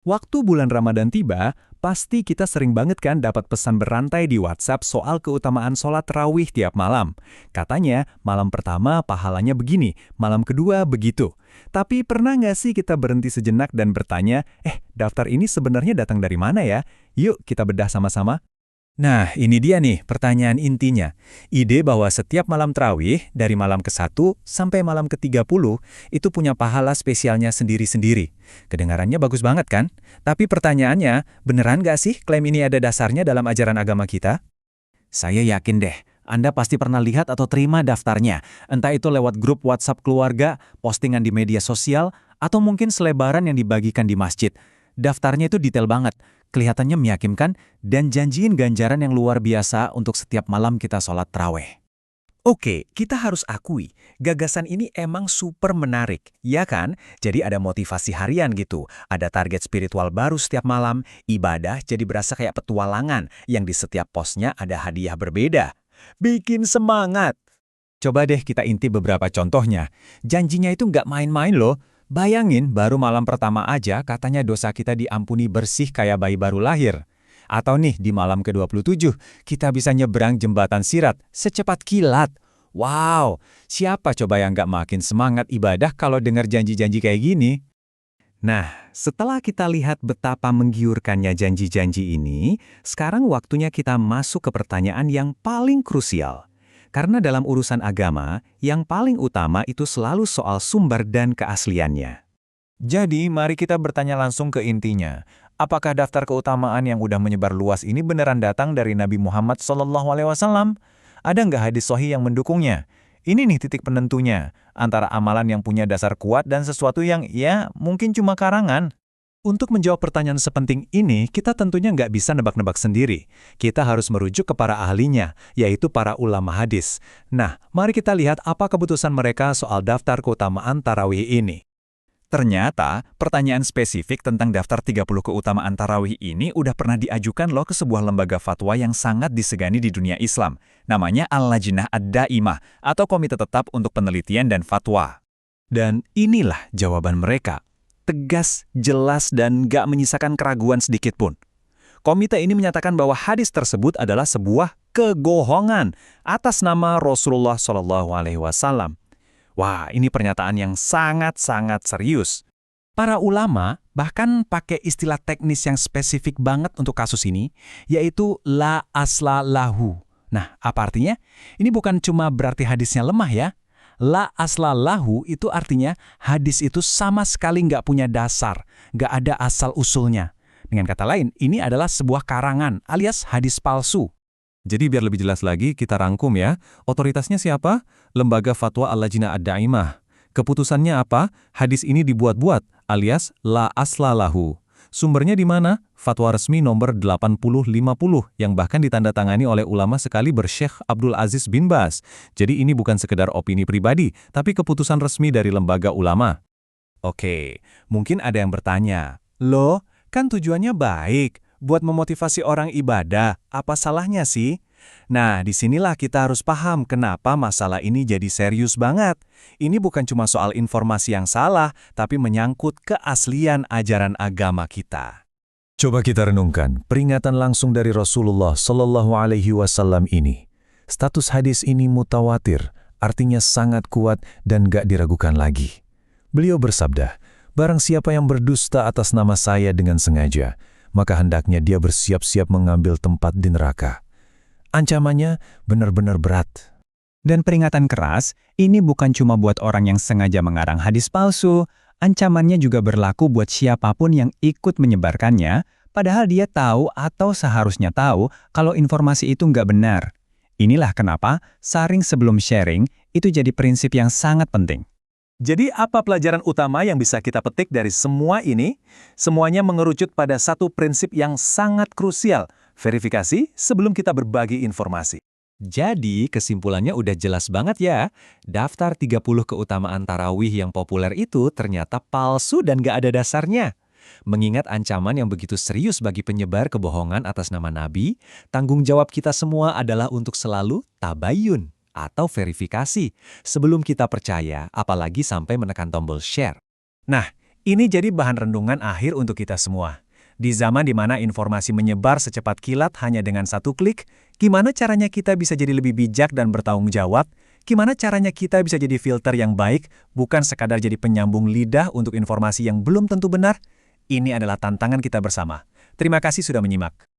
Waktu bulan Ramadan tiba, pasti kita sering banget kan dapat pesan berantai di WhatsApp soal keutamaan sholat tarawih tiap malam. Katanya, malam pertama pahalanya begini, malam kedua begitu. Tapi pernah nggak sih kita berhenti sejenak dan bertanya, daftar ini sebenarnya datang dari mana ya? Yuk kita bedah sama-sama. Nah, ini dia nih pertanyaan intinya. Ide bahwa setiap malam tarawih, dari malam ke-1 sampai malam ke-30, itu punya pahala spesialnya sendiri-sendiri. Kedengarannya bagus banget kan? Tapi pertanyaannya, beneran nggak sih klaim ini ada dasarnya dalam ajaran agama kita? Saya yakin deh, Anda pasti pernah lihat atau terima daftarnya, entah itu lewat grup WhatsApp keluarga, postingan di media sosial, atau mungkin selebaran yang dibagikan di masjid. Daftarnya itu detail banget, kelihatannya meyakinkan, dan janjiin ganjaran yang luar biasa untuk setiap malam kita sholat tarawih. Oke, kita harus akui, gagasan ini emang super menarik, ya kan? Jadi ada motivasi harian gitu, ada target spiritual baru setiap malam, ibadah jadi berasa kayak petualangan, yang di setiap posnya ada hadiah berbeda. Bikin semangat! Coba deh kita intip beberapa contohnya. Janjinya itu nggak main-main loh. Bayangin, baru malam pertama aja katanya dosa kita diampuni bersih kayak bayi baru lahir. Atau nih, di malam ke-27, kita bisa nyebrang jembatan Sirat secepat kilat. Wow, siapa coba yang nggak makin semangat ibadah kalau dengar janji-janji kayak gini? Nah, setelah kita lihat betapa menggiurkannya janji-janji ini, sekarang waktunya kita masuk ke pertanyaan yang paling krusial. Karena dalam urusan agama, yang paling utama itu selalu soal sumber dan keasliannya. Jadi, mari kita bertanya langsung ke intinya. Apakah daftar keutamaan yang udah menyebar luas ini beneran datang dari Nabi Muhammad SAW? Ada nggak hadis sahih yang mendukungnya? Ini nih titik penentunya, antara amalan yang punya dasar kuat dan sesuatu yang, ya, mungkin cuma karangan. Untuk menjawab pertanyaan sepenting ini, kita tentunya nggak bisa nebak-nebak sendiri. Kita harus merujuk ke para ahlinya, yaitu para ulama hadis. Nah, mari kita lihat apa keputusan mereka soal daftar keutamaan tarawih ini. Ternyata, pertanyaan spesifik tentang daftar 30 keutamaan tarawih ini udah pernah diajukan loh ke sebuah lembaga fatwa yang sangat disegani di dunia Islam. Namanya Al-Lajnah Ad-Daimah, atau Komite Tetap untuk Penelitian dan Fatwa. Dan inilah jawaban mereka. Tegas, jelas, dan gak menyisakan keraguan sedikit pun. Komite ini menyatakan bahwa hadis tersebut adalah sebuah kebohongan atas nama Rasulullah SAW. Wah, ini pernyataan yang sangat-sangat serius. Para ulama bahkan pakai istilah teknis yang spesifik banget untuk kasus ini, yaitu la asla lahu. Nah, apa artinya? Ini bukan cuma berarti hadisnya lemah ya. La asla lahu itu artinya hadis itu sama sekali nggak punya dasar, nggak ada asal-usulnya. Dengan kata lain, ini adalah sebuah karangan alias hadis palsu. Jadi biar lebih jelas lagi, kita rangkum ya. Otoritasnya siapa? Lembaga Fatwa Al-Lajnah Ad-Daimah. Keputusannya apa? Hadis ini dibuat-buat, alias la asla lahu. Sumbernya di mana? Fatwa resmi nomor 8050 yang bahkan ditandatangani oleh ulama sekaliber Syekh Abdul Aziz bin Baz. Jadi ini bukan sekedar opini pribadi, tapi keputusan resmi dari lembaga ulama. Oke, mungkin ada yang bertanya, loh, kan tujuannya baik, buat memotivasi orang ibadah, apa salahnya sih? Nah, disinilah kita harus paham kenapa masalah ini jadi serius banget. Ini bukan cuma soal informasi yang salah, tapi menyangkut keaslian ajaran agama kita. Coba kita renungkan peringatan langsung dari Rasulullah SAW ini. Status hadis ini mutawatir, artinya sangat kuat dan gak diragukan lagi. Beliau bersabda, barang siapa yang berdusta atas nama saya dengan sengaja, maka hendaknya dia bersiap-siap mengambil tempat di neraka. Ancamannya benar-benar berat. Dan peringatan keras, ini bukan cuma buat orang yang sengaja mengarang hadis palsu, ancamannya juga berlaku buat siapapun yang ikut menyebarkannya, padahal dia tahu atau seharusnya tahu kalau informasi itu nggak benar. Inilah kenapa saring sebelum sharing itu jadi prinsip yang sangat penting. Jadi apa pelajaran utama yang bisa kita petik dari semua ini? Semuanya mengerucut pada satu prinsip yang sangat krusial, verifikasi sebelum kita berbagi informasi. Jadi kesimpulannya udah jelas banget ya, daftar 30 keutamaan tarawih yang populer itu ternyata palsu dan gak ada dasarnya. Mengingat ancaman yang begitu serius bagi penyebar kebohongan atas nama Nabi, tanggung jawab kita semua adalah untuk selalu tabayun atau verifikasi sebelum kita percaya, apalagi sampai menekan tombol share. Nah, Ini jadi bahan renungan akhir untuk kita semua. Di zaman di mana informasi menyebar secepat kilat hanya dengan satu klik, gimana caranya kita bisa jadi lebih bijak dan bertanggung jawab? Gimana caranya kita bisa jadi filter yang baik, bukan sekadar jadi penyambung lidah untuk informasi yang belum tentu benar? Ini adalah tantangan kita bersama. Terima kasih sudah menyimak.